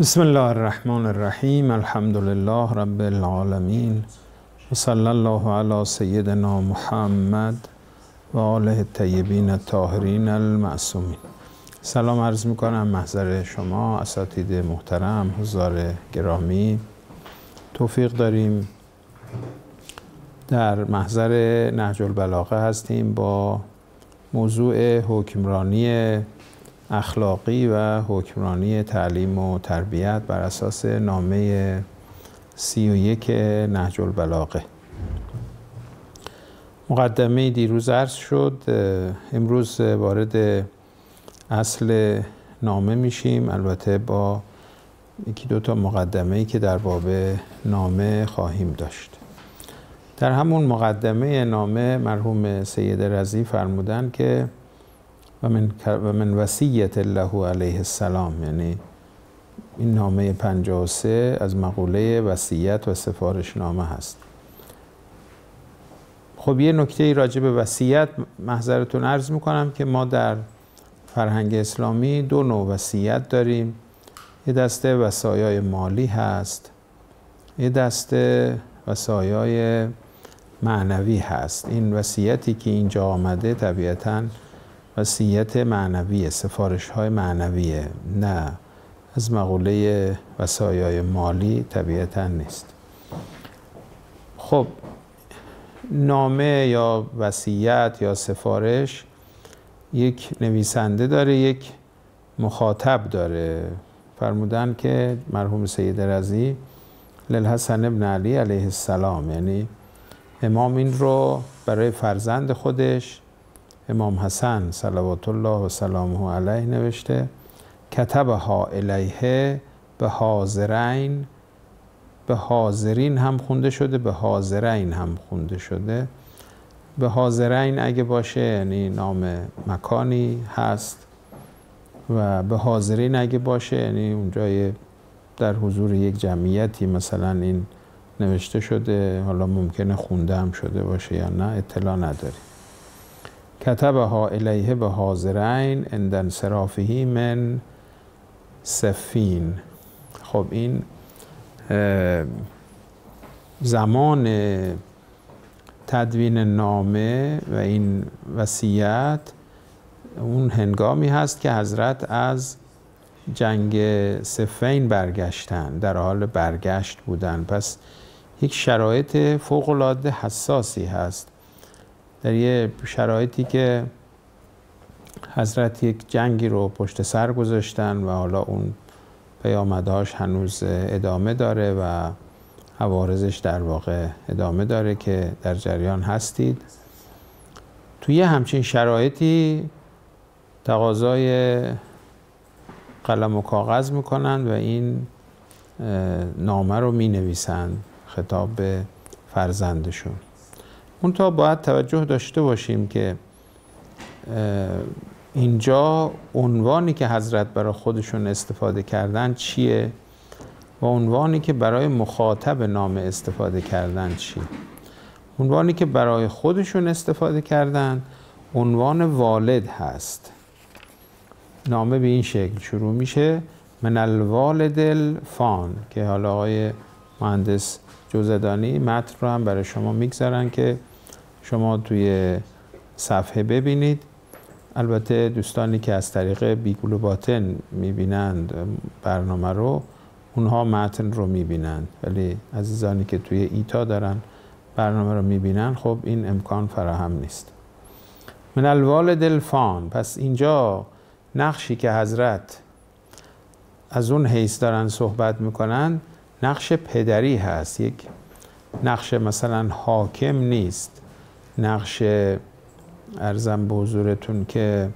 بسم الله الرحمن الرحیم. الحمد لله رب العالمین و صلی الله علی سیدنا محمد و آله الطیبین الطاهرین المعصومین. سلام عرض میکنم محضر شما اساتید محترم، حضار گرامی. توفیق داریم در محضر نهج البلاغه هستیم با موضوع حکمرانی اخلاقی و حکمرانی تعلیم و تربیت بر اساس نامه 31 نهج البلاغه. مقدمه دیروز عرض شد. امروز وارد اصل نامه میشیم، البته با یکی دو تا مقدمه‌ای که در باب نامه خواهیم داشت. در همون مقدمه نامه مرحوم سید رضی فرمودن که و من وصیت الله علیه السلام، یعنی این نامه 53 از مقوله وصیت و سفارش نامه هست. خب یه نکته راجع به وصیت محضرتون عرض میکنم که ما در فرهنگ اسلامی دو نوع وصیت داریم. یه دسته وصایای مالی هست، یه دسته وصایای معنوی هست. این وصیتی که اینجا آمده طبیعتاً وصیت معنویه، سفارش های معنویه، نه از مقوله وصایای مالی طبیعتاً نیست. خب نامه یا وصیت یا سفارش یک نویسنده داره، یک مخاطب داره. فرمودن که مرحوم سید رضی للحسن ابن علی علیه السلام، یعنی امام این رو برای فرزند خودش امام حسن صلوات الله و سلامه علیه نوشته. کتبها الیه به حاضرین، به حاضرین هم خونده شده، به حاضرین هم خونده شده. به حاضرین اگه باشه یعنی نام مکانی هست، و به حاضرین اگه باشه یعنی اونجای در حضور یک جمعیتی مثلا این نوشته شده، حالا ممکنه خونده هم شده باشه یا نه، اطلاع نداری. کتبها الیه به حاضرین عند انصرافه من صفین. خب این زمان تدوین نامه و این وصیت اون هنگامی هست که حضرت از جنگ صفین برگشتن، در حال برگشت بودن. پس یک شرایط فوق‌العاده حساسی هست، در یه شرایطی که حضرت یک جنگی رو پشت سر گذاشتن و حالا اون پیامدهاش هنوز ادامه داره و عوارضش در واقع ادامه داره که در جریان هستید. توی همچین شرایطی تقاضای قلم و کاغذ میکنن و این نامه رو مینویسن خطاب به فرزندشون. منتها باید توجه داشته باشیم که اینجا عنوانی که حضرت برای خودشون استفاده کردن چیه و عنوانی که برای مخاطب نامه استفاده کردن چیه. عنوانی که برای خودشون استفاده کردن عنوان والد هست. نامه به این شکل شروع میشه: من الوالد الفان، که حالا آقای مهندس جوزدانی متن رو هم برای شما میگذارن که شما توی صفحه ببینید. البته دوستانی که از طریق بیگول و باطن میبینند برنامه رو، اونها متن رو میبینند، ولی عزیزانی که توی ایتا دارن برنامه رو میبینن خب این امکان فراهم نیست. من الوالد الفان. پس اینجا نقشی که حضرت از اون حیث دارن صحبت میکنن نقش پدری هست. یک نقش مثلا حاکم نیست، نقش عرضم به حضورتون که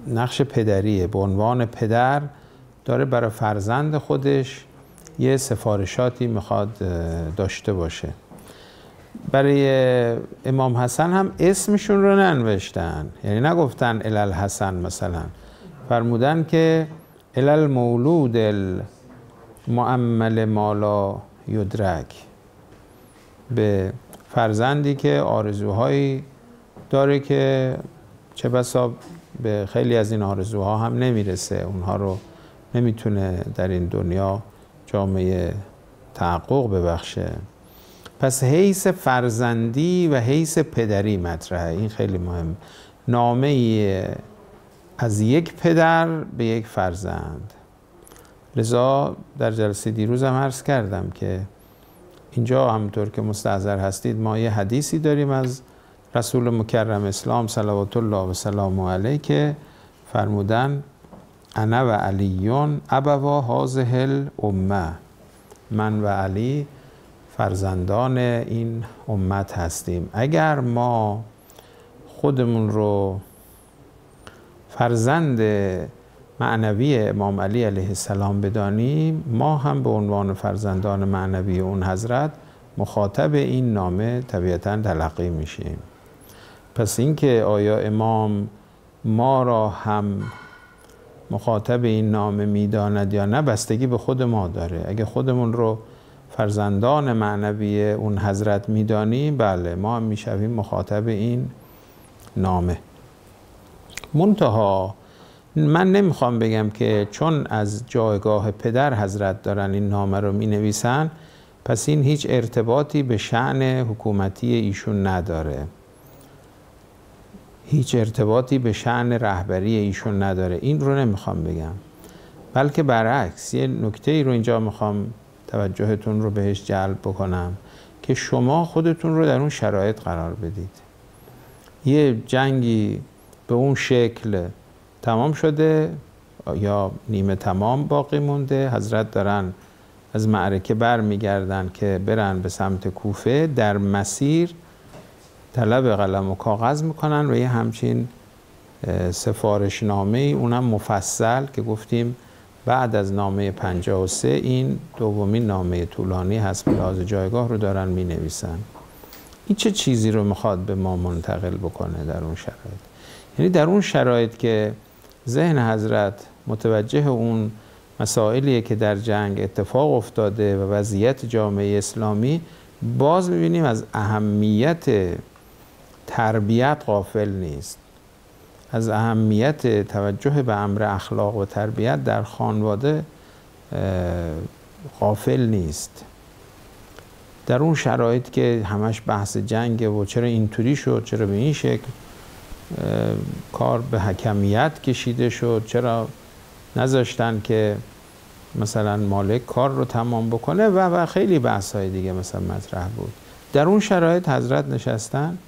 نقش پدریه. به عنوان پدر داره برای فرزند خودش یه سفارشاتی میخواد داشته باشه. برای امام حسن هم اسمشون رو ننوشتن، یعنی نگفتن الالحسن، مثلا فرمودن که الالمولود المؤمل مالا یدرک، به فرزندی که آرزوهایی داره که چه بسا به خیلی از این آرزوها هم نمیرسه، اونها رو نمیتونه در این دنیا جامعه تحقق ببخشه. پس حیث فرزندی و حیث پدری مطرحه. این خیلی مهم. نامه از یک پدر به یک فرزند. لذا در جلسه دیروز هم عرض کردم که اینجا همونطور که مستحضر هستید ما یه حدیثی داریم از رسول مکرم اسلام صلوات الله و سلامه علیه که فرمودن انا و علیون ابوا هذه الامه، من و علی فرزندان این امت هستیم. اگر ما خودمون رو فرزند معنوی امام علی علیه السلام بدانیم، ما هم به عنوان فرزندان معنوی اون حضرت مخاطب این نامه طبیعتاً تلقی میشیم. پس اینکه آیا امام ما را هم مخاطب این نامه میداند یا نه بستگی به خود ما داره. اگه خودمون رو فرزندان معنوی اون حضرت میدانیم، بله ما هم میشویم مخاطب این نامه. منتها من نمیخوام بگم که چون از جایگاه پدر حضرت دارن این نامه رو می نویسن پس این هیچ ارتباطی به شأن حکومتی ایشون نداره، هیچ ارتباطی به شأن رهبری ایشون نداره. این رو نمیخوام بگم، بلکه برعکس یه نکته رو اینجا میخوام توجهتون رو بهش جلب بکنم که شما خودتون رو در اون شرایط قرار بدید. یه جنگی به اون شکل تمام شده یا نیمه تمام باقی مونده، حضرت دارن از معرکه بر میگردن که برن به سمت کوفه، در مسیر طلب قلم و کاغذ میکنن و یه همچین سفارشنامه اونم مفصل که گفتیم بعد از نامه 53 این دومین نامه طولانی هست به لحاظ جایگاه رو دارن می نویسن. این چه چیزی رو میخواد به ما منتقل بکنه در اون شرایط؟ یعنی در اون شرایط که ذهن حضرت متوجه اون مسائلیه که در جنگ اتفاق افتاده و وضعیت جامعه اسلامی، باز میبینیم از اهمیت تربیت غافل نیست، از اهمیت توجه به امر اخلاق و تربیت در خانواده غافل نیست. در اون شرایط که همش بحث جنگه و چرا اینطوری شد، چرا به این شکل کار به حکمیت کشیده شد، چرا نذاشتن که مثلا مالک کار رو تمام بکنه و خیلی بحث‌های دیگه مثلا مطرح بود. در اون شرایط حضرت نشستن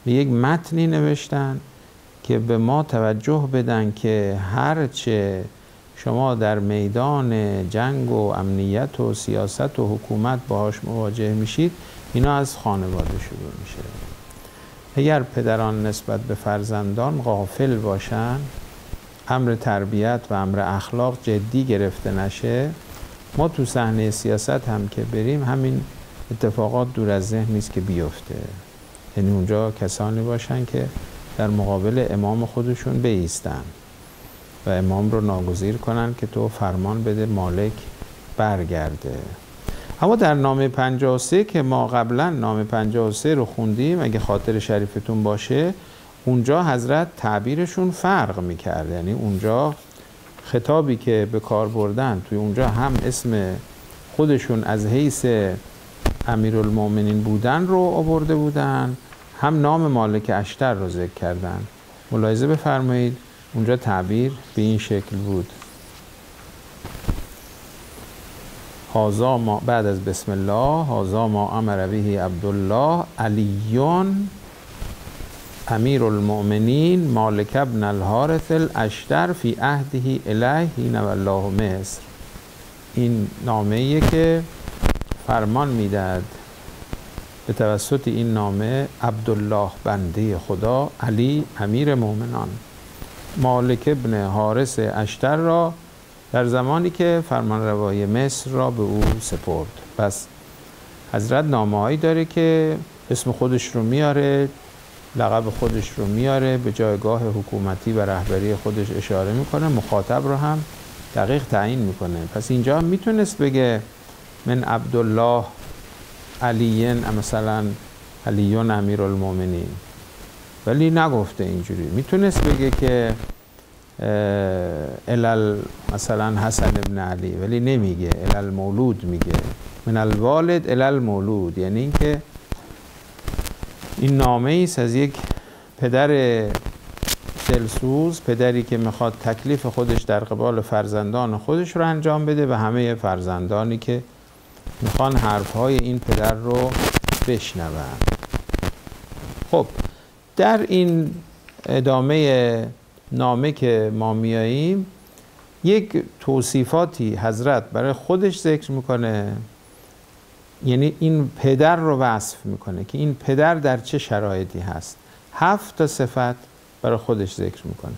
به یک متنی نوشتن که به ما توجه بدن که هرچه شما در میدان جنگ و امنیت و سیاست و حکومت باهاش مواجه میشید، اینا از خانواده شروع میشه. اگر پدران نسبت به فرزندان غافل باشن، امر تربیت و امر اخلاق جدی گرفته نشه، ما تو صحنه سیاست هم که بریم همین اتفاقات دور از ذهن نیست که بیفته. یعنی اونجا کسانی باشن که در مقابل امام خودشون بایستن و امام رو ناگزیر کنن که تو فرمان بده مالک برگرده. اما در نامه 53 که ما قبلا نامه 53 رو خوندیم، اگه خاطر شریفتون باشه، اونجا حضرت تعبیرشون فرق میکرد. یعنی اونجا خطابی که به کار بردن توی اونجا هم اسم خودشون از حیث امیرالمومنین بودن رو آورده بودن، هم نام مالک اشتر رو ذکر کردن. ملاحظه بفرمایید اونجا تعبیر به این شکل بود: هذا ما، بعد از بسم الله، هذا ما امر به عبدالله علیون امیر المؤمنین مالک ابن الحارث الاشتر فی عهده الیه حین ولاه مصر. این نامه‌ایه که فرمان میداد به توسط این نامه عبدالله بنده خدا، علی امیر مؤمنان، مالک ابن حارث اشتر را در زمانی که فرمانروایی مصر را به او سپرد. پس حضرت نامه‌هایی داره که اسم خودش رو میاره، لقب خودش رو میاره، به جایگاه حکومتی و رهبری خودش اشاره میکنه، مخاطب رو هم دقیق تعیین میکنه. پس اینجا میتونست بگه من عبدالله علیین مثلا علیون امیرالمومنین، ولی نگفته اینجوری. میتونست بگه که الال مثلا حسن ابن علی، ولی نمیگه، الال مولود میگه، من الوالد الال مولود، یعنی اینکه این نامه ایست از یک پدر دلسوز، پدری که میخواد تکلیف خودش در قبال فرزندان خودش رو انجام بده و همه فرزندانی که میخوان حرفهای این پدر رو بشنون. خب در این ادامه نامه که ما میاییم یک توصیفاتی حضرت برای خودش ذکر میکنه، یعنی این پدر رو وصف میکنه که این پدر در چه شرایطی هست. 7 تا صفت برای خودش ذکر میکنه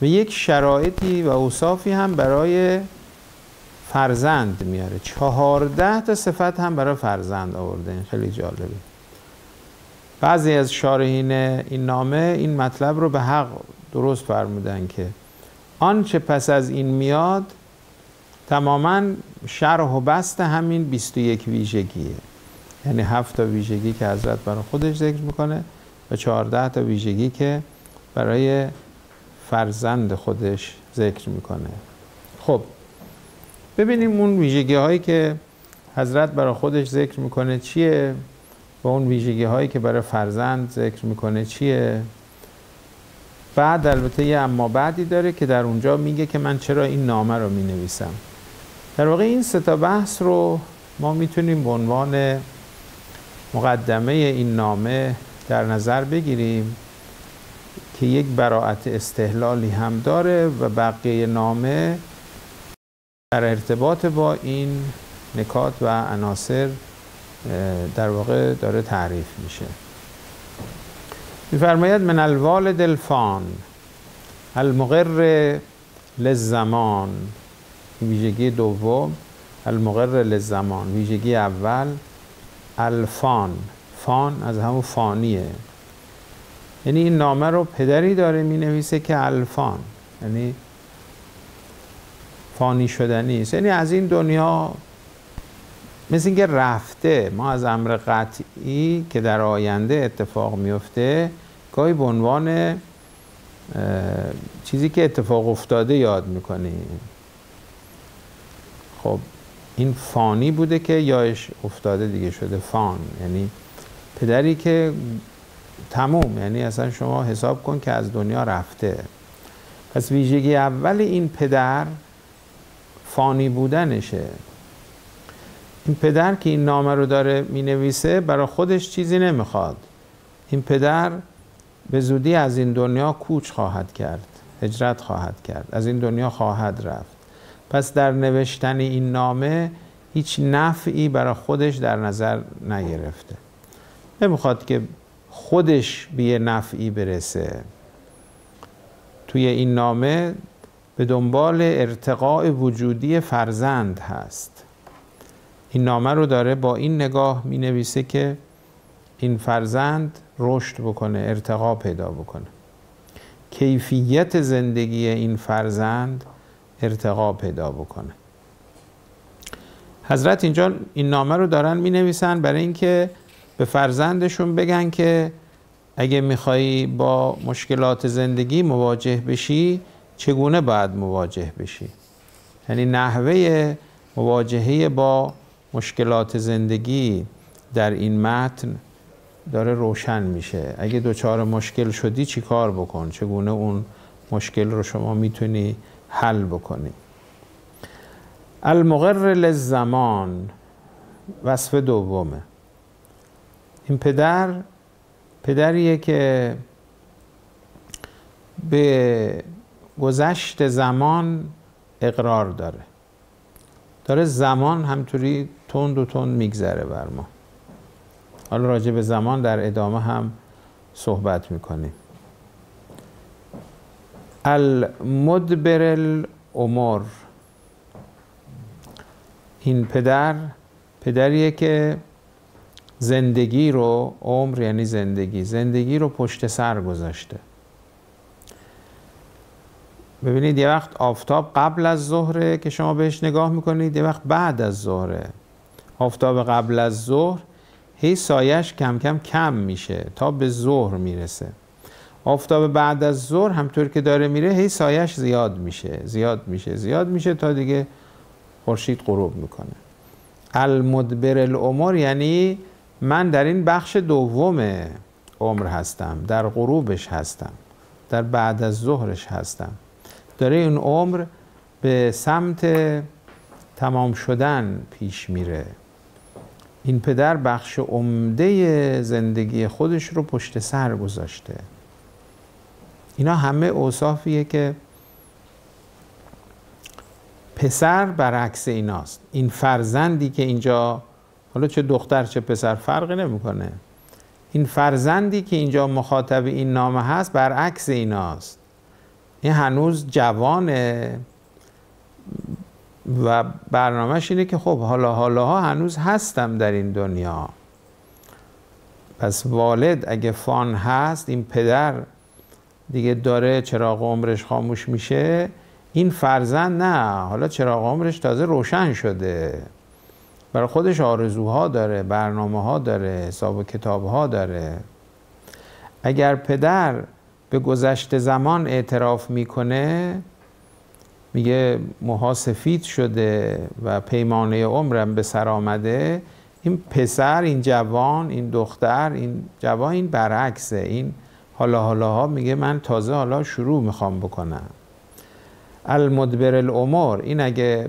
و یک شرایطی و اوصافی هم برای فرزند میاره. 14 تا صفت هم برای فرزند آورده. این خیلی جالبه. بعضی از شارحین این نامه این مطلب رو به حق درست فرمودن که آنچه پس از این میاد تماما شرح و بست همین 21 ویژگیه، یعنی 7 تا ویژگی که حضرت برای خودش ذکر میکنه و 14 تا ویژگی که برای فرزند خودش ذکر میکنه. خب ببینیم اون ویژگی هایی که حضرت برای خودش ذکر میکنه چیه و اون ویژگی هایی که برای فرزند ذکر میکنه چیه. بعد البته یه اما بعدی داره که در اونجا میگه که من چرا این نامه رو مینویسم. در واقع این 3 تا بحث رو ما میتونیم به عنوان مقدمه این نامه در نظر بگیریم که یک براءت استحلالی هم داره و بقیه نامه در ارتباط با این نکات و عناصر در واقع داره تعریف میشه. میفرماید من الوالد الفان المقر للزمان، ویژگی دوم المقر للزمان. ویژگی اول الفان، فان از همون فانیه، یعنی این نامه رو پدری داره می نویسه که الفان یعنی فانی شدنی است، یعنی از این دنیا مثل اینکه رفته. ما از امر قطعی که در آینده اتفاق میفته گاهی به عنوان چیزی که اتفاق افتاده یاد میکنیم. خب این فانی بوده که یاش افتاده دیگه شده فان، یعنی پدری که تموم، یعنی اصلا شما حساب کن که از دنیا رفته. پس ویژگی اول این پدر فانی بودنشه. این پدر که این نامه رو داره می نویسه برای خودش چیزی نمیخواد. این پدر به زودی از این دنیا کوچ خواهد کرد، هجرت خواهد کرد، از این دنیا خواهد رفت. پس در نوشتن این نامه هیچ نفعی برای خودش در نظر نگرفته. نمیخواد که خودش به یه نفعی برسه. توی این نامه به دنبال ارتقاء وجودی فرزند هست. این نامه رو داره با این نگاه می نویسه که این فرزند رشد بکنه، ارتقا پیدا بکنه، کیفیت زندگی این فرزند ارتقا پیدا بکنه. حضرت اینجا این نامه رو دارن می نویسن برای اینکه به فرزندشون بگن که اگه میخوایی با مشکلات زندگی مواجه بشی چگونه باید مواجه بشی. یعنی نحوه مواجهه با مشکلات زندگی در این متن داره روشن میشه. اگه دچار مشکل شدی چی کار بکن، چگونه اون مشکل رو شما میتونی حل بکنی. المقر للزمان وصف دومه. این پدریه که به گذشت زمان اقرار داره زمان همطوری تند و تند میگذره بر ما. حالا راجع به زمان در ادامه هم صحبت میکنیم. المدبر الامور، این پدریه که زندگی رو، عمر یعنی زندگی رو پشت سر گذاشته. ببینید یه وقت آفتاب قبل از ظهره که شما بهش نگاه میکنید، یه وقت بعد از ظهره. آفتاب قبل از ظهر هی سایش کم کم کم میشه تا به ظهر میرسه. آفتاب بعد از ظهر همطور که داره میره هی سایش زیاد میشه تا دیگه خورشید غروب میکنه. المدبر الامور یعنی من در این بخش دوم عمر هستم، در غروبش هستم، در بعد از ظهرش هستم. داره این عمر به سمت تمام شدن پیش میره. این پدر بخش عمده زندگی خودش رو پشت سر گذاشته. اینا همه اوصافیه که پسر برعکس ایناست. این فرزندی که اینجا، حالا چه دختر چه پسر فرقی نمیکنه، این فرزندی که اینجا مخاطب این نامه هست برعکس ایناست. این هنوز جوانه و برنامهش اینه که خب حالا هنوز هستم در این دنیا. پس والد اگه فان هست، این پدر دیگه داره چراغ عمرش خاموش میشه، این فرزند نه، حالا چراغ عمرش تازه روشن شده، برای خودش آرزوها داره، برنامه ها داره، حساب و کتاب ها داره. اگر پدر به گذشته زمان اعتراف میکنه، میگه موها سفید شده و پیمانه عمرم به سر آمده، این پسر، این جوان، این دختر، این جوان، این برعکسه. این حالا میگه من تازه حالا شروع میخوام بکنم. المدبر الامور، این اگه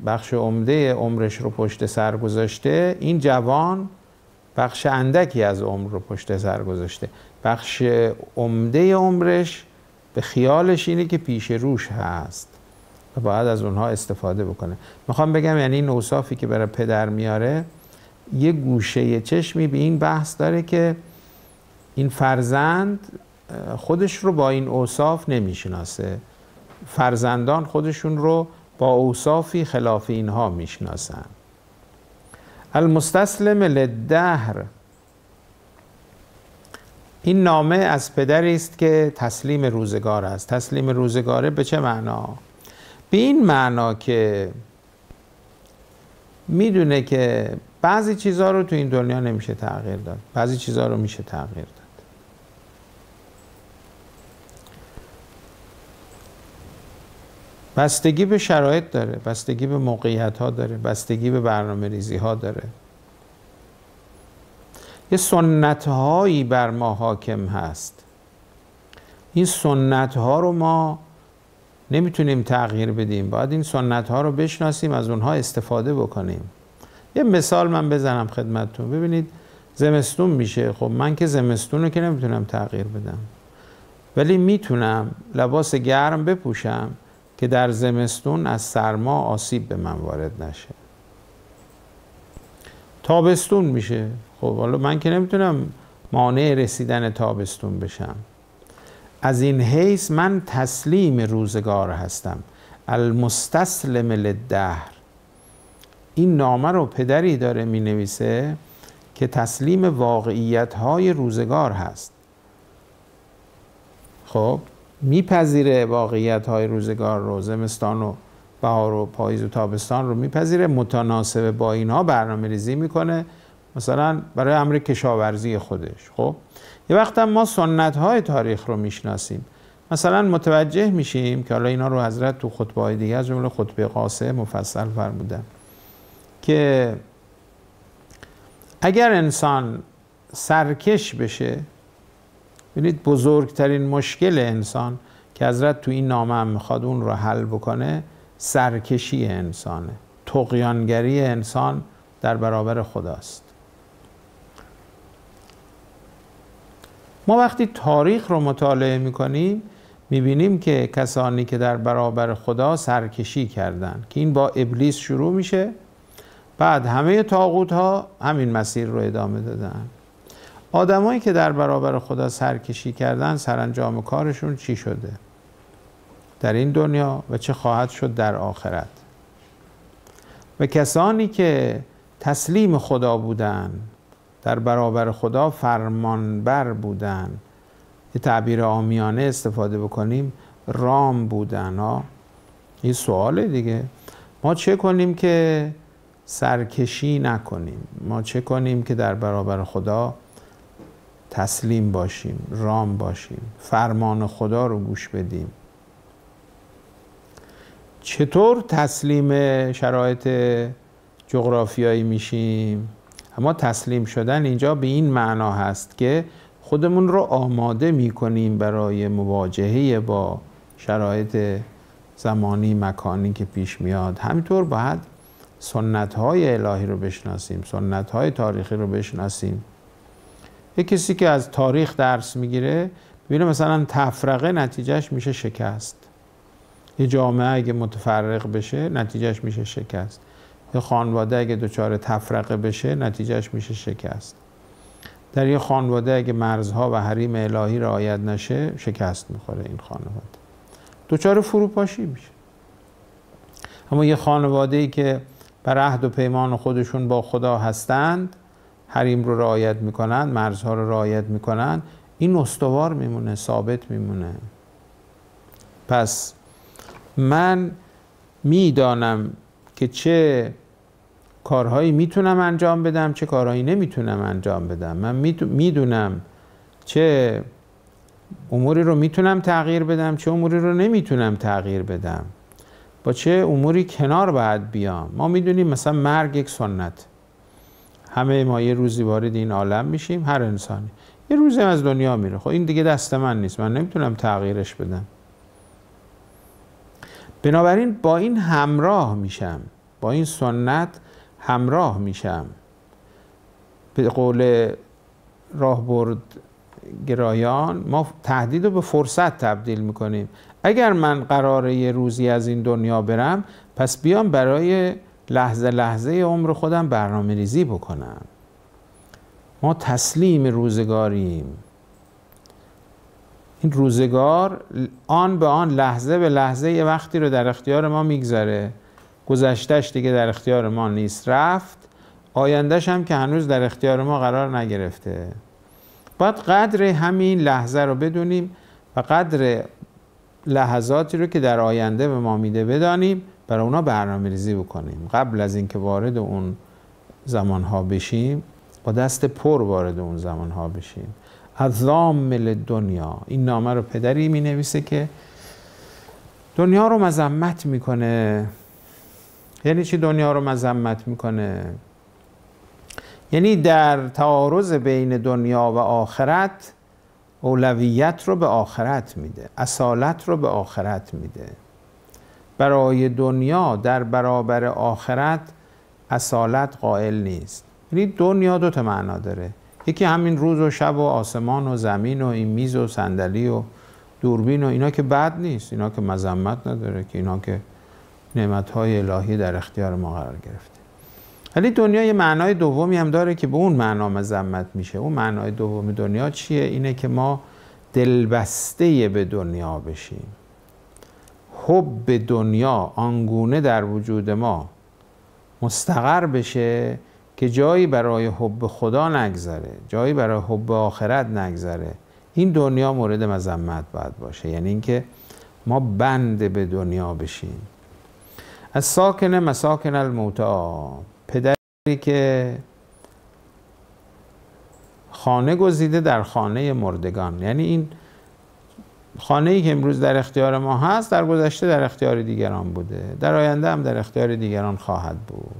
بخش عمده عمرش رو پشت سر گذاشته، این جوان بخش اندکی از عمر رو پشت سر گذاشته. بخش عمده عمرش به خیالش اینه که پیش روش هست و باید از اونها استفاده بکنه. میخوام بگم یعنی این اوصافی که برای پدر میاره یه گوشه چشمی به این بحث داره که این فرزند خودش رو با این اوصاف نمیشناسه، فرزندان خودشون رو با اوصافی خلاف اینها میشناسن. المستسلم للدهر، این نامه از پدری است که تسلیم روزگار است. تسلیم روزگاره به چه معنا؟ به این معنا که میدونه که بعضی چیزها رو تو این دنیا نمیشه تغییر داد، بعضی چیزها رو میشه تغییر داد. بستگی به شرایط داره، بستگی به موقعیت ها داره، بستگی به برنامه ریزی ها داره. یه سنت هایی بر ما حاکم هست. این سنت ها رو ما نمیتونیم تغییر بدیم، باید این سنت ها رو بشناسیم، از اونها استفاده بکنیم. یه مثال من بزنم خدمتتون. ببینید زمستون میشه، خب من که زمستون رو که نمیتونم تغییر بدم، ولی میتونم لباس گرم بپوشم که در زمستون از سرما آسیب به من وارد نشه. تابستون میشه، خب حالا من که نمیتونم مانع رسیدن تابستون بشم. از این حیث من تسلیم روزگار هستم. المستسلم للدهر. این نامه رو پدری داره می نویسه که تسلیم واقعیت های روزگار هست. خب میپذیره واقعیت های روزگار رو، زمستان و بهار و پاییز و تابستان رو میپذیره، متناسب با اینها برنامه ریزی میکنه، مثلا برای امر کشاورزی خودش. خب یه وقت هم ما سنت های تاریخ رو میشناسیم، مثلا متوجه میشیم که حالا اینا رو حضرت تو خطبه های دیگه از جمله خطبه قاصه مفصل فرمودن که اگر انسان سرکش بشه، ببینید بزرگترین مشکل انسان که حضرت تو این نامه هم میخواد اون رو حل بکنه، سرکشی انسانه، طغیانگری انسان در برابر خداست. ما وقتی تاریخ رو مطالعه میکنیم میبینیم که کسانی که در برابر خدا سرکشی کردن، که این با ابلیس شروع میشه، بعد همه طاغوت ها همین مسیر رو ادامه دادن. آدمایی که در برابر خدا سرکشی کردن، سرانجام کارشون چی شده در این دنیا و چه خواهد شد در آخرت. و کسانی که تسلیم خدا بودن، در برابر خدا فرمانبر بودن، یه تعبیر عامیانه استفاده بکنیم، رام بودن. این سواله دیگه، ما چه کنیم که سرکشی نکنیم؟ ما چه کنیم که در برابر خدا تسلیم باشیم، رام باشیم، فرمان خدا رو گوش بدیم. چطور تسلیم شرایط جغرافیایی میشیم؟ اما تسلیم شدن اینجا به این معنا هست که خودمون رو آماده میکنیم برای مواجهه با شرایط زمانی مکانی که پیش میاد. همینطور باید سنت‌های الهی رو بشناسیم، سنت‌های تاریخی رو بشناسیم. یک کسی که از تاریخ درس میگیره ببینه مثلا تفرقه نتیجهش میشه شکست. یه جامعه اگه متفرق بشه نتیجهش میشه شکست. یه خانواده اگه دچار تفرقه بشه نتیجهش میشه شکست. در یه خانواده اگه مرزها و حریم الهی رعایت نشه شکست میخوره این خانواده، دچار فروپاشی میشه. اما یه خانواده‌ای که بر عهد و پیمان خودشون با خدا هستند، حریم رو رعایت میکنن، مرزها رو رعایت میکنن، این استوار میمونه، ثابت میمونه. پس من میدانم که چه کارهایی میتونم انجام بدم، چه کارهایی نمیتونم انجام بدم. من میدونم چه اموری رو میتونم تغییر بدم، چه اموری رو نمیتونم تغییر بدم، با چه اموری کنار باید بیام. ما میدونیم مثلا مرگ یک سنت، همه ما یه روزی وارد این عالم میشیم، هر انسانی یه روزی از دنیا میره. خب این دیگه دست من نیست، من نمیتونم تغییرش بدم. بنابراین با این همراه میشم، با این سنت همراه میشم. به قول راهبرد گرایان ما تهدید رو به فرصت تبدیل میکنیم. اگر من قراره یه روزی از این دنیا برم، پس بیام برای لحظه لحظه عمر خودم برنامه ریزی بکنم. ما تسلیم روزگاریم. این روزگار آن به آن، لحظه به لحظه یه وقتی رو در اختیار ما میگذره. گذشتهش دیگه در اختیار ما نیست، رفت. آیندهش هم که هنوز در اختیار ما قرار نگرفته. باید قدر همین لحظه رو بدونیم و قدر لحظاتی رو که در آینده به ما میده بدانیم، برای اونا برنامه ریزی بکنیم. قبل از اینکه وارد اون زمانها بشیم، با دست پر وارد اون زمانها بشیم. عظامل دنیا، این نامه رو پدری می نویسه که دنیا رو مذمت میکنه. یعنی چی دنیا رو مذمت میکنه؟ یعنی در تعارض بین دنیا و آخرت اولویت رو به آخرت میده، اصالت رو به آخرت میده. برای دنیا در برابر آخرت اصالت قائل نیست. یعنی دنیا دو تا معنا داره، یکی همین روز و شب و آسمان و زمین و این میز و صندلی و دوربین و اینا که بد نیست، اینا که مذمت نداره، که اینا که نعمت‌های الهی در اختیار ما قرار گرفته. ولی دنیا یه معنای دومی هم داره که به اون معنا مذمت میشه. اون معنای دوم دنیا چیه؟ اینه که ما دلبسته به دنیا بشیم. حب دنیا آنگونه در وجود ما مستقر بشه که جایی برای حب خدا نگذره، جایی برای حب آخرت نگذره. این دنیا مورد مذمت باید باشه، یعنی اینکه ما بند به دنیا بشیم. از ساکن مساکن الموتی، پدری که خانه گزیده در خانه مردگان. یعنی این خانه‌ای که امروز در اختیار ما هست، در گذشته در اختیار دیگران بوده، در آینده هم در اختیار دیگران خواهد بود.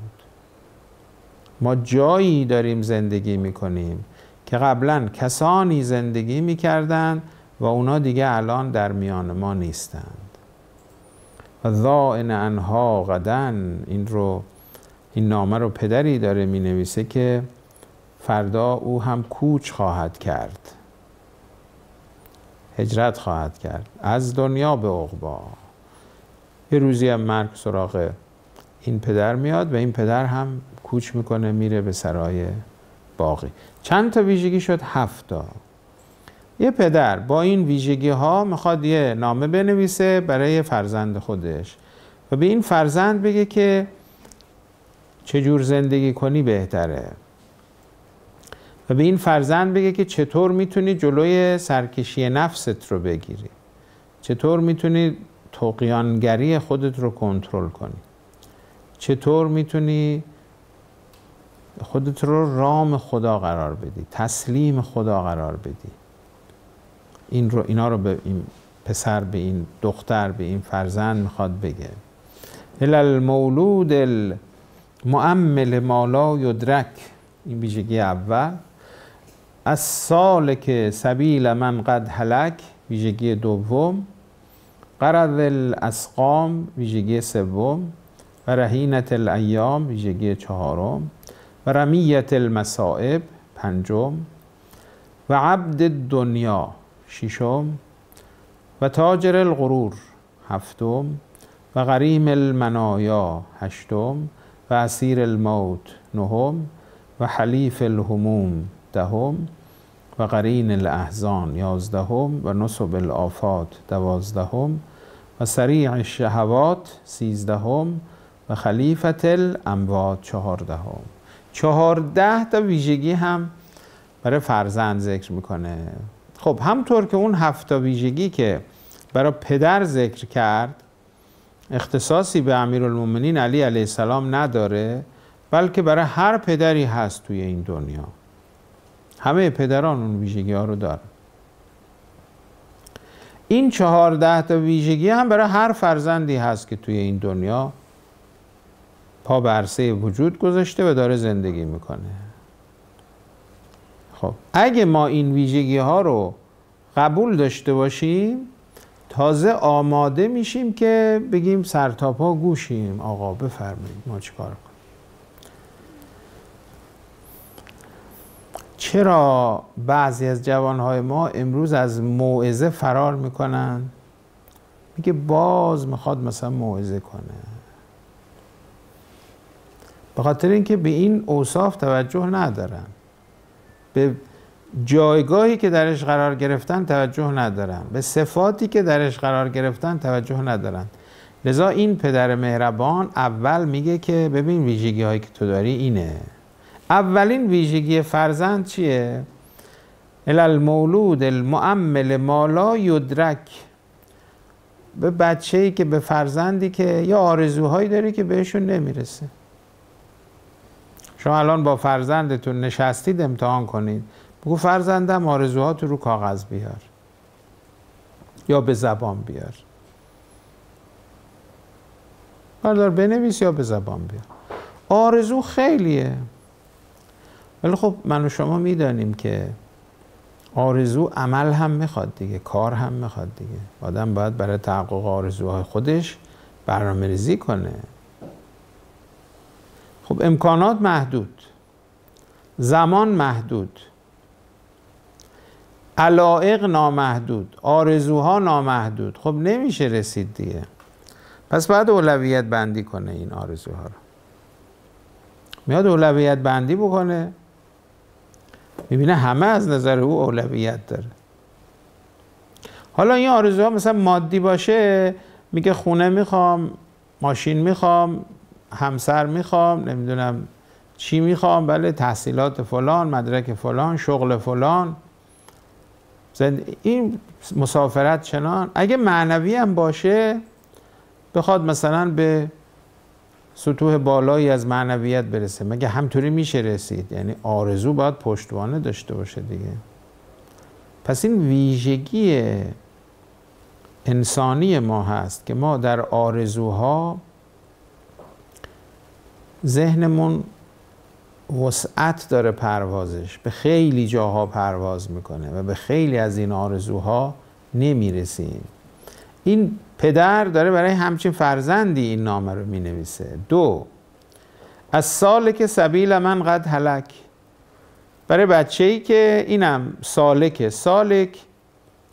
ما جایی داریم زندگی میکنیم که قبلا کسانی زندگی میکردند و اونا دیگه الان در میان ما نیستند. و ضائن عنها غدا، این نامه رو پدری داره می نویسه که فردا او هم کوچ خواهد کرد، هجرت خواهد کرد از دنیا به عقبی. یه روزی هم مرگ سراغ این پدر میاد و این پدر هم کوچ میکنه، میره به سرای باقی. چند تا ویژگی شد؟ 7 تا. یه پدر با این ویژگی ها میخواد یه نامه بنویسه برای فرزند خودش و به این فرزند بگه که چجور زندگی کنی بهتره، و به این فرزند بگه که چطور میتونی جلوی سرکشی نفست رو بگیری، چطور میتونی طغیانگری خودت رو کنترل کنی، چطور میتونی خودت رو رام خدا قرار بدی، تسلیم خدا قرار بدی. اینا رو به این پسر، به این دختر، به این فرزند میخواد بگه. المولود المؤمل ما لا یدرک، این ویژگی اول. از سالک سبیل من قد هلک، ویژگی دوم. قرض الاسقام، ویژگی سوم. و رهینت الایام، ویژگی چهارم. و رمیت المصائب، پنجم. و عبد دنیا، ششم. و تاجر الغرور، هفتم. و غریم المنایا، هشتم. و اسیر الموت، نهم. و حلیف الهموم، دهم. و قرین الاحزان، یازدهم. و نصب الآفات، دوازدهم. و سریع الشهوات، سیزدهم. و خلیفت الاموات، چهاردهم. 14 تا ویژگی هم برای فرزند ذکر میکنه. خب همطور که اون 7 تا ویژگی که برای پدر ذکر کرد اختصاصی به امیرالمومنین علی علیه السلام نداره، بلکه برای هر پدری هست توی این دنیا. همه پدران اون ویژگی ها رو دارن. این 14 تا ویژگی هم برای هر فرزندی هست که توی این دنیا پا به عرصه وجود گذاشته و داره زندگی میکنه. خب اگه ما این ویژگی ها رو قبول داشته باشیم، تازه آماده میشیم که بگیم سرتاپا گوشیم، آقا بفرمایید ما چیکار کنیم. چرا بعضی از جوانهای ما امروز از موعظه فرار میکنن؟ میگه باز میخواد مثلا موعظه کنه. به خاطر اینکه به این اوصاف توجه ندارن، به جایگاهی که درش قرار گرفتن توجه ندارن، به صفاتی که درش قرار گرفتن توجه ندارن. لذا این پدر مهربان اول میگه که ببین ویژگی هایی که تو داری اینه. اولین ویژگی فرزند چیه؟ المولود المؤمل ما لا یدرک، به بچه‌ای که، به فرزندی که یا آرزوهایی داری که بهشون نمیرسه. شما الان با فرزندتون نشستید امتحان کنید، بگو فرزندم آرزوهاتو رو کاغذ بیار یا به زبان بیار، بردار بنویس یا به زبان بیار. آرزو خیلیه، ولی خب من و شما میدانیم که آرزو عمل هم میخواد دیگه، کار هم میخواد دیگه. آدم باید برای تحقق آرزوهای خودش برنامه‌ریزی کنه. خب امکانات محدود، زمان محدود، علایق نامحدود، آرزوها نامحدود. خب نمیشه رسید دیگه. پس باید اولویت بندی کنه این آرزوها رو. میاد اولویت بندی بکنه، میبینه همه از نظر او اولویت داره. حالا این آرزوها مثلا مادی باشه، میگه خونه میخوام، ماشین میخوام، همسر میخوام، نمیدونم چی میخوام، بله تحصیلات فلان، مدرک فلان، شغل فلان، این مسافرت چنان. اگه معنوی هم باشه، بخواد مثلا به سطوح بالایی از معنویت برسه، مگه همطوری میشه رسید؟ یعنی آرزو باید پشتوانه داشته باشه دیگه. پس این ویژگی انسانی ما هست که ما در آرزوها ذهنمون وسعت داره پروازش، به خیلی جاها پرواز میکنه و به خیلی از این آرزوها نمیرسیم. این پدر داره برای همچین فرزندی این نامه رو مینویسه. 2. از سالک سبیل من قد هلک، برای بچه‌ای که اینم سالکه. سالک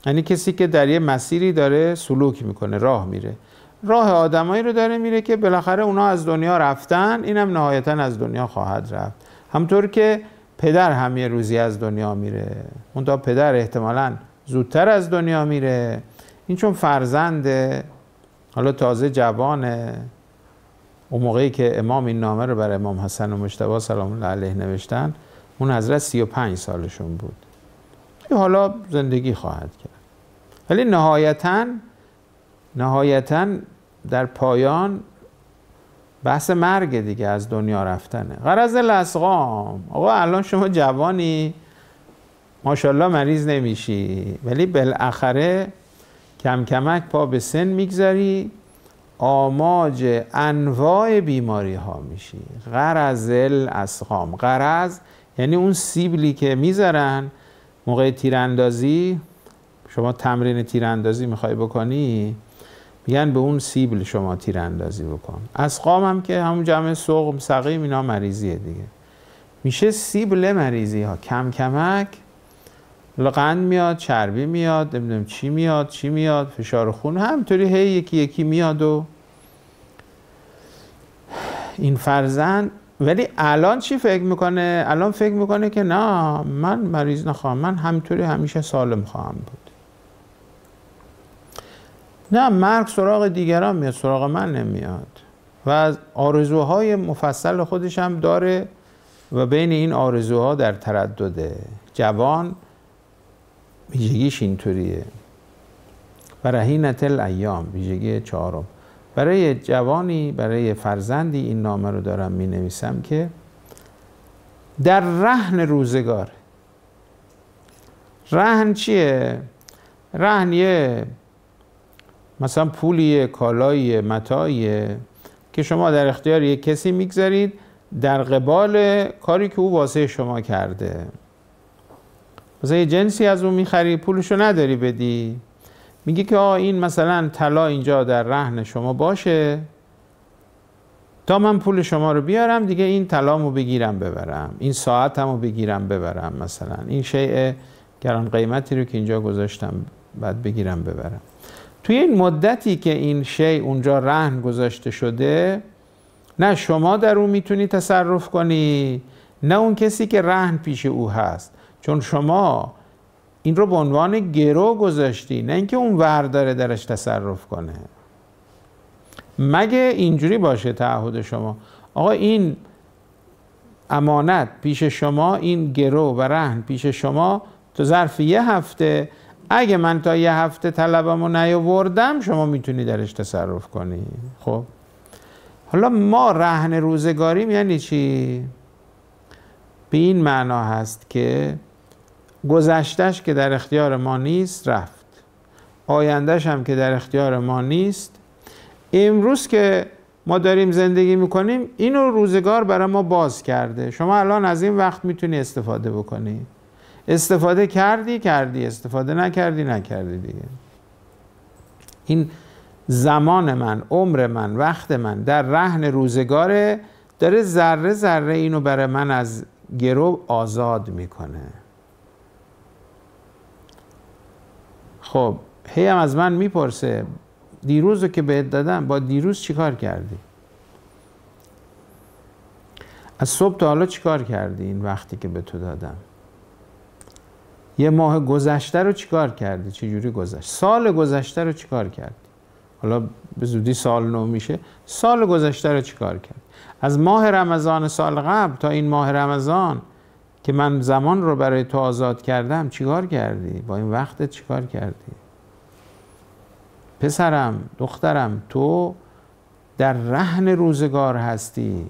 یعنی کسی که در یه مسیری داره سلوک میکنه، راه میره، راه آدمایی رو داره میره که بالاخره اونا از دنیا رفتن، اینم نهایتا از دنیا خواهد رفت. همطور که پدر هم یه روزی از دنیا میره، اون تا پدر احتمالاً زودتر از دنیا میره. این چون فرزنده، حالا تازه جوانه، اون موقعی که امام این نامه رو برای امام حسن و مجتبی سلام الله علیه نوشتن، اون حضرت 35 سالشون بود. حالا زندگی خواهد کرد، ولی نهایتاً در پایان بحث مرگ دیگه، از دنیا رفتنه. غرض الاسقام، آقا الان شما جوانی ماشاءالله مریض نمیشی، ولی بالاخره کم کمک پا به سن میگذاری، آماج انواع بیماری ها میشی. غرض الاسقام، غرض یعنی اون سیبلی که میذارن موقع تیراندازی، شما تمرین تیراندازی میخوای بکنی، میگن به اون سیبل شما تیراندازی بکن. اسقام هم که همون جمع سقم، سقیم، اینا مریضیه دیگه، میشه سیبل مریضی ها. کم کمک قند میاد، چربی میاد، نمیدونم چی میاد، فشار خون همینطوری هی یکی یکی میاد. و این فرزند ولی الان چی فکر میکنه؟ الان فکر میکنه که نه، من مریض نخواهم، من همینطوری همیشه سالم خواهم بود. نه، مرگ سراغ دیگران میاد، سراغ من نمیاد. و از آرزوهای مفصل خودش هم داره و بین این آرزوها در تردده. جوان ویژگیش اینطوریه. و رهینت الایام، ویژگی چهارم. برای جوانی، برای فرزندی این نامه رو دارم می نویسم که در رهن روزگار. رهن چیه؟ رهن یه مثلا پولیه، کالاییه، متاعیه که شما در اختیار یک کسی میگذارید در قبال کاری که او واسه شما کرده. مثلا یه جنسی از اون میخری، پولشو نداری بدی، میگی که این مثلا طلا اینجا در رهن شما باشه تا من پول شما رو بیارم دیگه، این طلامو بگیرم ببرم، این ساعتمو بگیرم ببرم، مثلا این شیء گران قیمتی رو که اینجا گذاشتم بعد بگیرم ببرم. توی این مدتی که این شیء اونجا رهن گذاشته شده، نه شما در اون میتونی تصرف کنی، نه اون کسی که رهن پیش او هست، چون شما این رو به عنوان گرو گذاشتی، نه اینکه اون ور داره درش تصرف کنه. مگه اینجوری باشه تعهد شما، آقا این امانت پیش شما، این گرو و رهن پیش شما تو ظرف یه هفته، اگه من تا یه هفته طلبمو نیاوردم شما میتونی درش تصرف کنی. خب حالا ما رهن روزگاریم یعنی چی؟ به این معنا هست که گذشتش که در اختیار ما نیست رفت، آیندهش هم که در اختیار ما نیست، امروز که ما داریم زندگی میکنیم اینو روزگار برای ما باز کرده. شما الان از این وقت میتونی استفاده بکنی. استفاده کردی، استفاده نکردی دیگه. این زمان من، عمر من، وقت من در رهن روزگاره، داره ذره ذره اینو برای من از گرو آزاد میکنه. خب هی هم از من میپرسه دیروز رو که بهت دادم با دیروز چیکار کردی؟ از صبح تا حالا چیکار کردی این وقتی که به تو دادم؟ یه ماه گذشته رو چیکار کردی؟ چجوری گذشت؟ سال گذشته رو چیکار کردی؟ حالا به زودی سال نو میشه، سال گذشته رو چیکار کردی؟ از ماه رمضان سال قبل تا این ماه رمضان که من زمان رو برای تو آزاد کردم چیکار کردی؟ با این وقتت چیکار کردی؟ پسرم، دخترم، تو در رهن روزگار هستی،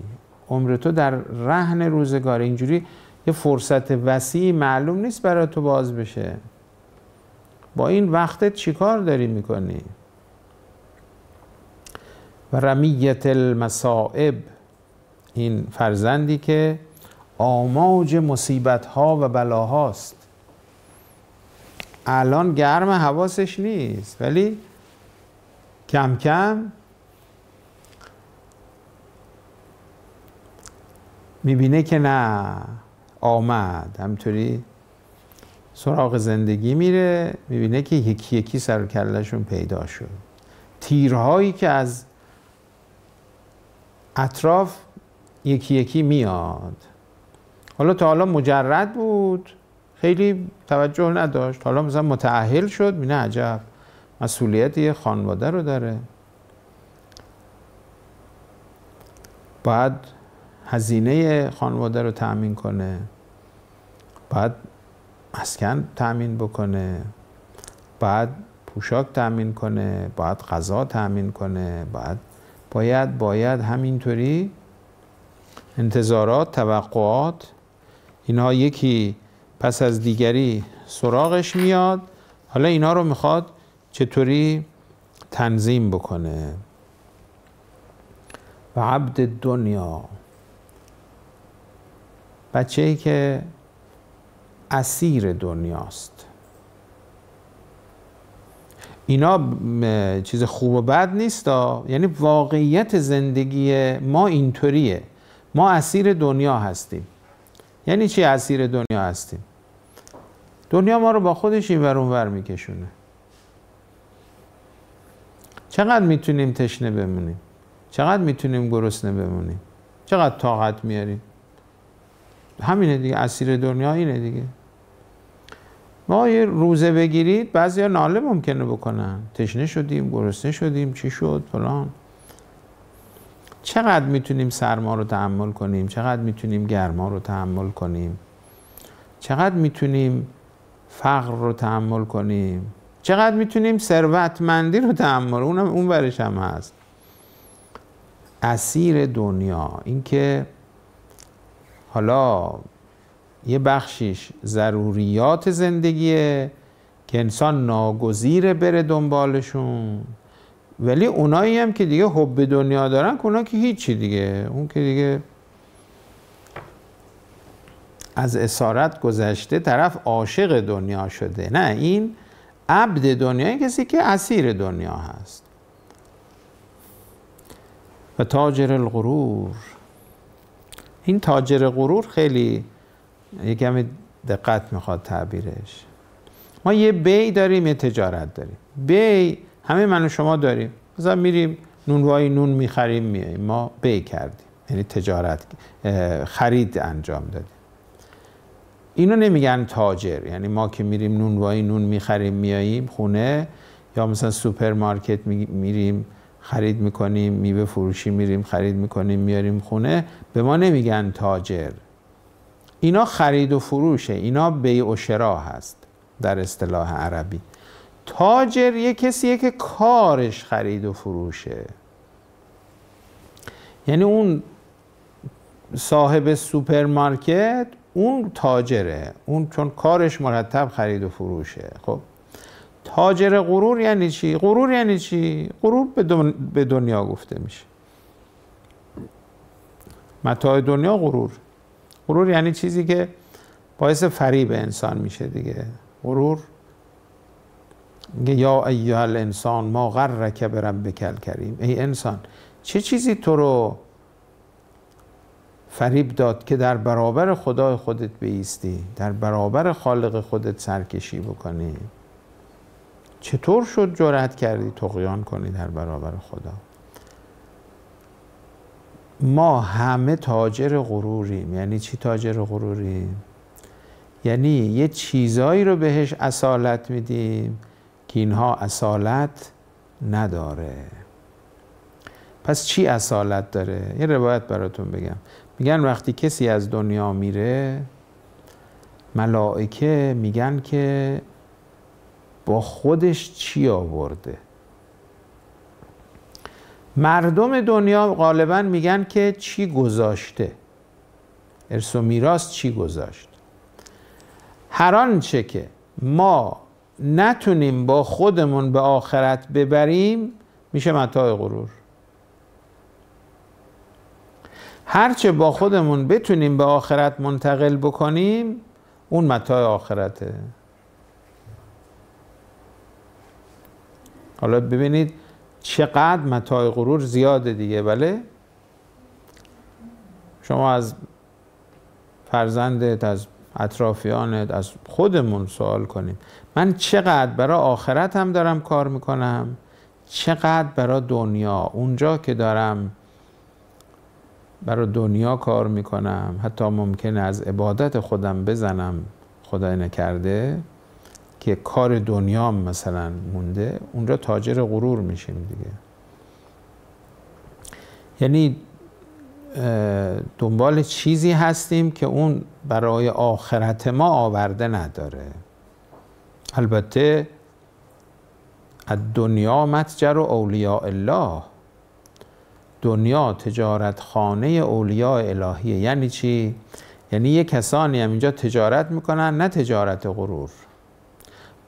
عمر تو در رهن روزگار. اینجوری یه فرصت وسیع معلوم نیست برای تو باز بشه. با این وقتت چیکار داری میکنی؟ و رمیت المصائب، این فرزندی که آماج مصیبت ها و بلاهاست. الان گرم حواسش نیست ولی کم کم میبینه که نه، آمد، همطوری سراغ زندگی میره، میبینه که یکی یکی سر و کله‌شون پیدا شد. تیرهایی که از اطراف یکی یکی میاد. حالا تا حالا مجرد بود، خیلی توجه نداشت، حالا مثلا متأهل شد، میبینه عجب مسئولیت یه خانواده رو داره، باید هزینه خانواده رو تأمین کنه، باید مسکن تأمین بکنه، باید پوشاک تأمین کنه، باید غذا تأمین کنه، باید باید همینطوری انتظارات، توقعات، اینها یکی پس از دیگری سراغش میاد. حالا اینا رو میخواد چطوری تنظیم بکنه. و عبد دنیا، بچه‌ای که اسیر دنیاست. اینا چیز خوب و بد نیست، یعنی واقعیت زندگی ما اینطوریه. ما اسیر دنیا هستیم. یعنی چی اسیر دنیا هستیم؟ دنیا ما رو با خودش اینور اونور میکشونه. چقدر میتونیم تشنه بمونیم؟ چقدر میتونیم گرسنه بمونیم؟ چقدر طاقت میاریم؟ همینه دیگه، اسیر دنیا اینه دیگه. ما یه روزه بگیرید، بعضیا ناله ممکنه بکنن، تشنه شدیم، گرسنه شدیم، چی شد فلان. چقدر میتونیم سرما رو تحمل کنیم؟ چقدر میتونیم گرما رو تحمل کنیم؟ چقدر میتونیم فقر رو تحمل کنیم؟ چقدر میتونیم ثروتمندی رو تحمل؟ اون ورش هم هست. اسیر دنیا، این که حالا یه بخشیش ضروریات زندگیه که انسان ناگزیره بره دنبالشون، ولی اونایی هم که دیگه حب دنیا دارن که اونا که هیچی دیگه، اون که دیگه از اسارت گذشته، طرف عاشق دنیا شده. نه، این عبد دنیا، این کسی که اسیر دنیا هست. و تاجر الغرور، این تاجر غرور خیلی یکم دقت میخواد تعبیرش. ما یه بی داریم، یه تجارت داریم. بی همه من و شما داریم. مثلا میریم نونوایی نون میخریم میاییم، ما بی کردیم، یعنی تجارت، خرید انجام دادیم. اینو نمیگن تاجر. یعنی ما که میریم نونوایی نون میخریم میاییم خونه، یا مثلا سوپرمارکت میریم خرید میکنیم، میوه فروشی میریم خرید میکنیم میاریم خونه، به ما نمیگن تاجر. اینا خرید و فروشه، اینا بیع و شرا هست در اصطلاح عربی. تاجر یه کسیه که کارش خرید و فروشه. یعنی اون صاحب سوپرمارکت اون تاجره، اون چون کارش مرتب خرید و فروشه. خب تاجر غرور یعنی چی؟ غرور یعنی چی؟ غرور به دنیا گفته میشه. متاع دنیا غرور. غرور یعنی چیزی که باعث فریب انسان میشه دیگه. غرور میگه یا ایها الانسان ما غرک بربک الکریم، ای انسان چه چیزی تو رو فریب داد که در برابر خدای خودت بایستی، در برابر خالق خودت سرکشی بکنی؟ چطور شد جرأت کردی طغیان کنی در برابر خدا؟ ما همه تاجر غروریم. یعنی چی تاجر غروریم؟ یعنی یه چیزایی رو بهش اصالت میدیم که اینها اصالت نداره. پس چی اصالت داره؟ یه روایت براتون بگم. میگن وقتی کسی از دنیا میره، ملائکه میگن که با خودش چی آورده. مردم دنیا غالبا میگن که چی گذاشته، ارث و میراث چی گذاشت. هر آنچه که ما نتونیم با خودمون به آخرت ببریم میشه متاع غرور. هرچه با خودمون بتونیم به آخرت منتقل بکنیم اون متاع آخرته. حالا ببینید چقدر متاع غرور زیاده دیگه. بله شما از فرزندت، از اطرافیانت، از خودمون سوال کنیم من چقدر برای آخرتم دارم کار میکنم، چقدر برای دنیا. اونجا که دارم برای دنیا کار میکنم، حتی ممکنه از عبادت خودم بزنم، خدای نکرده که کار دنیام مثلا مونده، اونجا تاجر غرور میشیم دیگه. یعنی دنبال چیزی هستیم که اون برای آخرت ما آورده نداره. البته الدنیا متجر اولیاء الله، دنیا تجارت خانه اولیاء الهیه. یعنی چی؟ یعنی یه کسانی هم اینجا تجارت میکنن، نه تجارت غرور،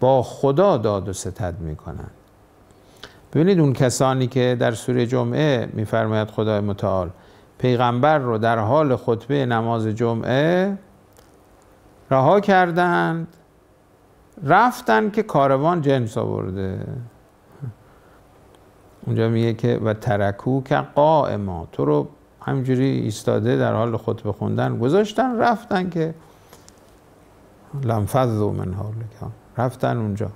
با خدا داد و ستد میکنن. ببینید اون کسانی که در سوره جمعه میفرماید خدای متعال پیغمبر رو در حال خطبه نماز جمعه رها کردند، رفتن که کاروان جنس آورده. اونجا میگه که و ترکو که قائما، تو رو همینجوری ایستاده در حال خطبه خوندن گذاشتن، رفتن که لنفضوا من حولک، رفتن اونجا.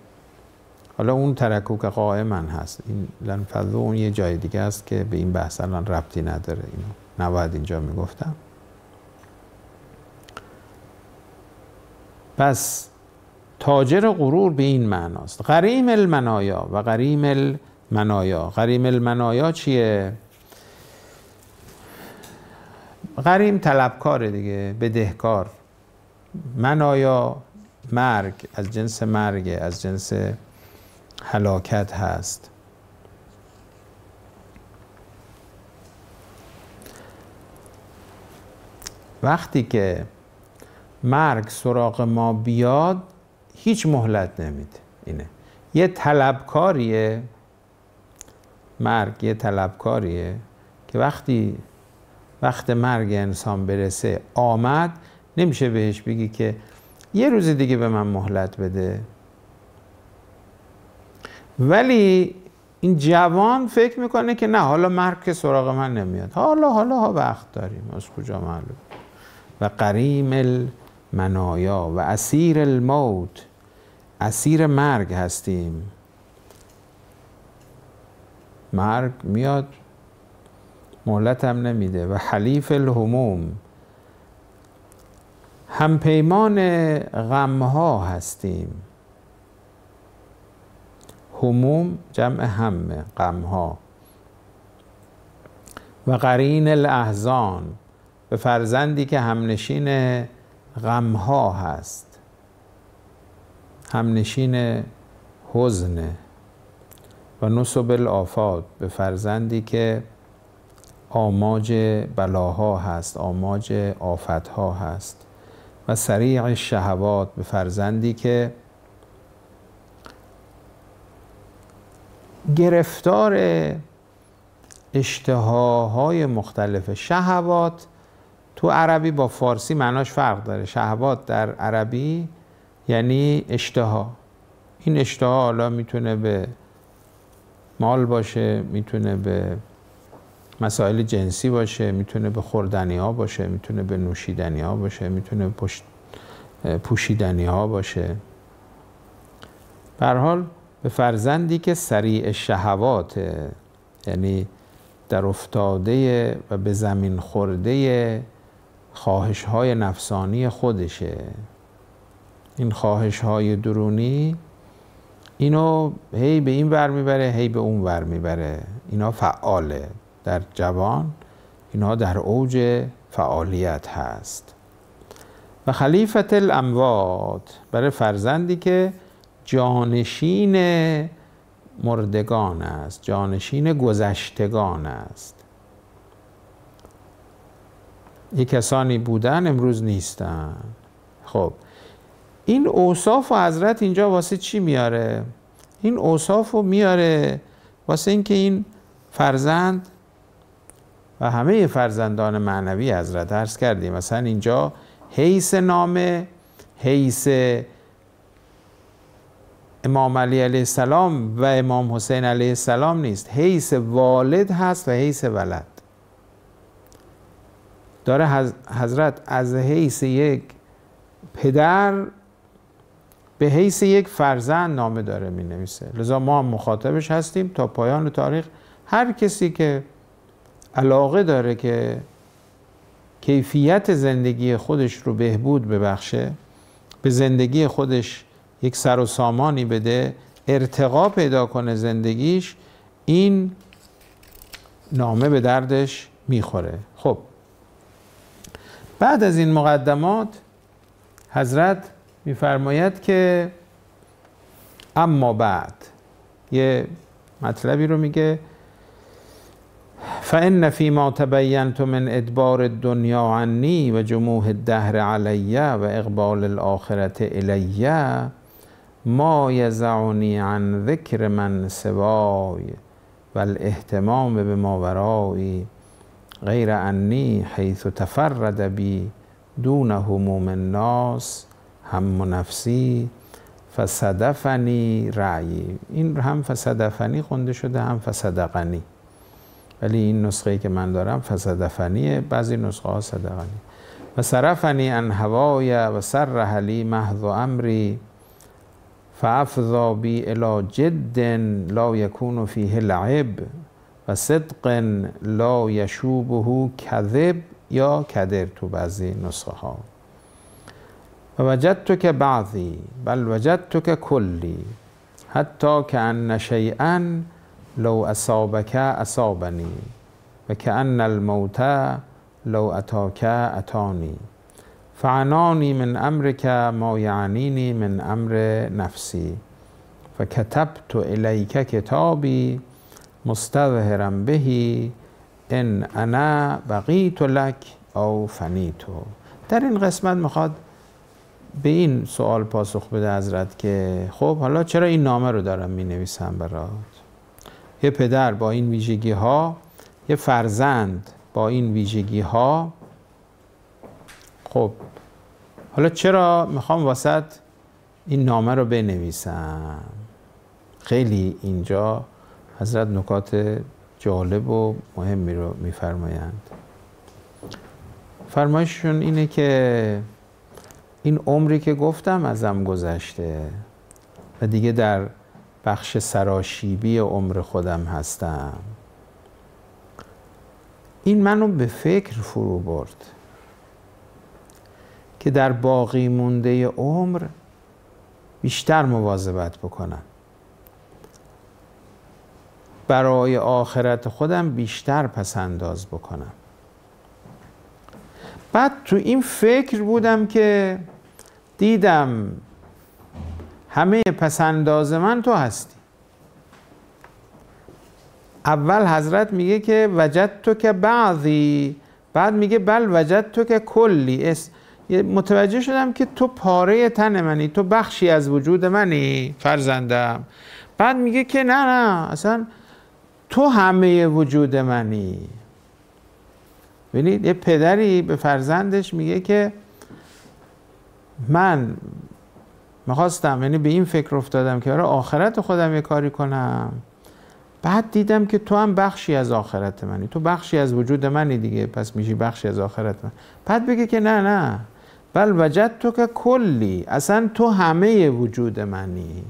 حالا اون ترکو که قائما هست، این لنفضوا اون یه جای دیگه است که به این بحث الان ربطی نداره، اینو نباید اینجا میگفتم. پس تاجر غرور به این معناست. غریم المنایا و غریم المنایا. غریم المنایا چیه؟ غریم طلبکاره دیگه، بدهکار. منایا مرگ، از جنس مرگ، از جنس هلاکت هست. وقتی که مرگ سراغ ما بیاد هیچ مهلت نمیده. اینه یه طلبکاریه، مرگ یه طلبکاریه که وقت مرگ انسان برسه آمد، نمیشه بهش بگی که یه روز دیگه به من مهلت بده. ولی این جوان فکر میکنه که نه، حالا مرگ که سراغ من نمیاد، حالا وقت داریم، از کجا معلوم. و غریم المنایا و اسیر الموت، اسیر مرگ هستیم. مرگ میاد مهلت هم نمیده. و حلیف الهموم، همپیمان غمها هستیم. هموم جمع همه، غمها. و قرین الاحزان، به فرزندی که همنشین غمها هست، همنشین حزن. و نصب الآفات، به فرزندی که آماج بلاها هست، آماج آفتها هست. و سریع الشهوات، به فرزندی که گرفتار اشتهاهای مختلف. شهوات تو عربی با فارسی معناش فرق داره. شهوات در عربی یعنی اشتها. این اشتها حالا میتونه به مال باشه، میتونه به مسائل جنسی باشه، میتونه به خوردنی ها باشه، میتونه به نوشیدنی ها باشه، میتونه به پوشیدنی ها باشه. به هر حال به فرزندی که سریع شهوات، یعنی در افتاده و به زمین خورده خواهش های نفسانی خودشه. این خواهش های درونی اینو هی به این ور میبره، هی به اون ور میبره. اینا فعاله. در جوان اینا در اوج فعالیت هست. و خلیفت الاموات، برای فرزندی که جانشین مردگان است، جانشین گذشتگان است. یک کسانی بودن امروز نیستن. خب این اوصاف و حضرت اینجا واسه چی میاره؟ این اوصاف رو میاره واسه اینکه این فرزند و همه فرزندان معنوی حضرت، عرض کردیم مثلا اینجا حیث نامه، حیث امام علی علیه السلام و امام حسین علیه السلام نیست، حیث والد هست و حیث ولد. داره حضرت از حیث یک پدر به حیث یک فرزند نامه داره می نویسه. لذا ما هم مخاطبش هستیم تا پایان تاریخ. هر کسی که علاقه داره که کیفیت زندگی خودش رو بهبود ببخشه، به زندگی خودش یک سر و سامانی بده، ارتقا پیدا کنه زندگیش، این نامه به دردش میخوره. خب بعد از این مقدمات حضرت میفرماید که اما بعد یه مطلبی رو میگه، فإن فيما تبینت من ادبار الدنیا عنی و جموح الدهر علی و اقبال الآخرة الی ما یزعنی عن ذکر من سوای و الاهتمام بما ورایی غیر انی حیث تفرد بی دون هموم الناس هم نفسی فصدفنی رأیی. این هم فصدفنی خونده شده هم فصدقنی، ولی این نسخه‌ای که من دارم فصدفنیه، بعضی نسخه ها صدقنی. و صرفنی عن هوای و سرح لی محض امری فافضا بی الی جد لا یکون فیه لعب و صدق لا یشوبه کذب یا کدر تو بعضی نسخه ها. و وجدتک بعضی بل وجدتک کلی حتی کأن شیئا لو اصابک اصابنی و کأن الموت لو اتاک اتانی فعنانی من امرک ما یعنینی من امر نفسی فکتبت الیک کتابی مستظهرا به ان انا بقیت لک او فنیتو. در این قسمت میخواد به این سوال پاسخ بده حضرت که خب حالا چرا این نامه رو دارم می نویسم برات؟ یه پدر با این ویژگی ها، یه فرزند با این ویژگی ها، خب حالا چرا میخوام واسط این نامه رو بنویسم؟ خیلی اینجا حضرت نکات جالب و مهمی رو میفرمایند. فرمایششون اینه که این عمری که گفتم ازم گذشته و دیگه در بخش سراشیبی عمر خودم هستم. این منو به فکر فرو برد که در باقی مونده عمر بیشتر مواظبت بکنم، برای آخرت خودم بیشتر پسنداز بکنم. بعد تو این فکر بودم که دیدم همه پسنداز من تو هستی. اول حضرت میگه که وجدتک بعضی، بعد میگه بل وجدتک کلی. متوجه شدم که تو پاره تن منی، تو بخشی از وجود منی فرزندم. بعد میگه که نه اصلا تو همه وجود منی. ببینید یه پدری به فرزندش میگه که من میخواستم، یعنی به این فکر افتادم که برای آخرت خودم یه کاری کنم، بعد دیدم که تو هم بخشی از آخرت منی، تو بخشی از وجود منی دیگه، پس میشی بخشی از آخرت من. بعد بگه که نه بل وجدتک کلی، اصلا تو همه وجود منی.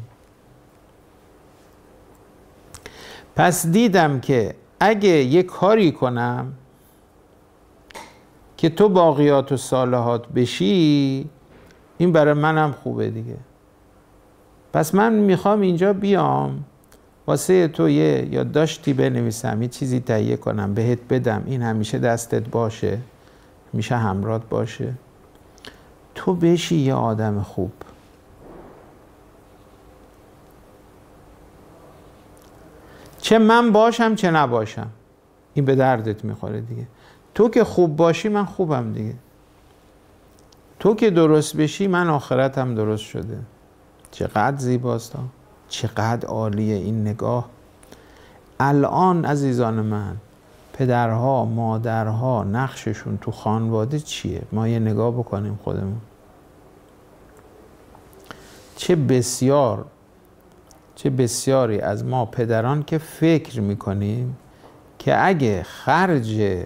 پس دیدم که اگه یه کاری کنم که تو باقیات و صالحات بشی، این برای منم خوبه دیگه. پس من میخوام اینجا بیام واسه تو یه یادداشتی بنویسم، یه چیزی تهیه کنم بهت بدم، این همیشه دستت باشه، همیشه همراهت باشه، تو بشی یه آدم خوب. چه من باشم چه نباشم، این به دردت میخوره دیگه. تو که خوب باشی من خوبم دیگه، تو که درست بشی من آخرتم درست شده. چقدر زیباست ها، چقدر عالیه این نگاه. الان عزیزان من، پدرها مادرها نقششون تو خانواده چیه؟ ما یه نگاه بکنیم خودمون. چه بسیاری از ما پدران که فکر میکنیم که اگه خرج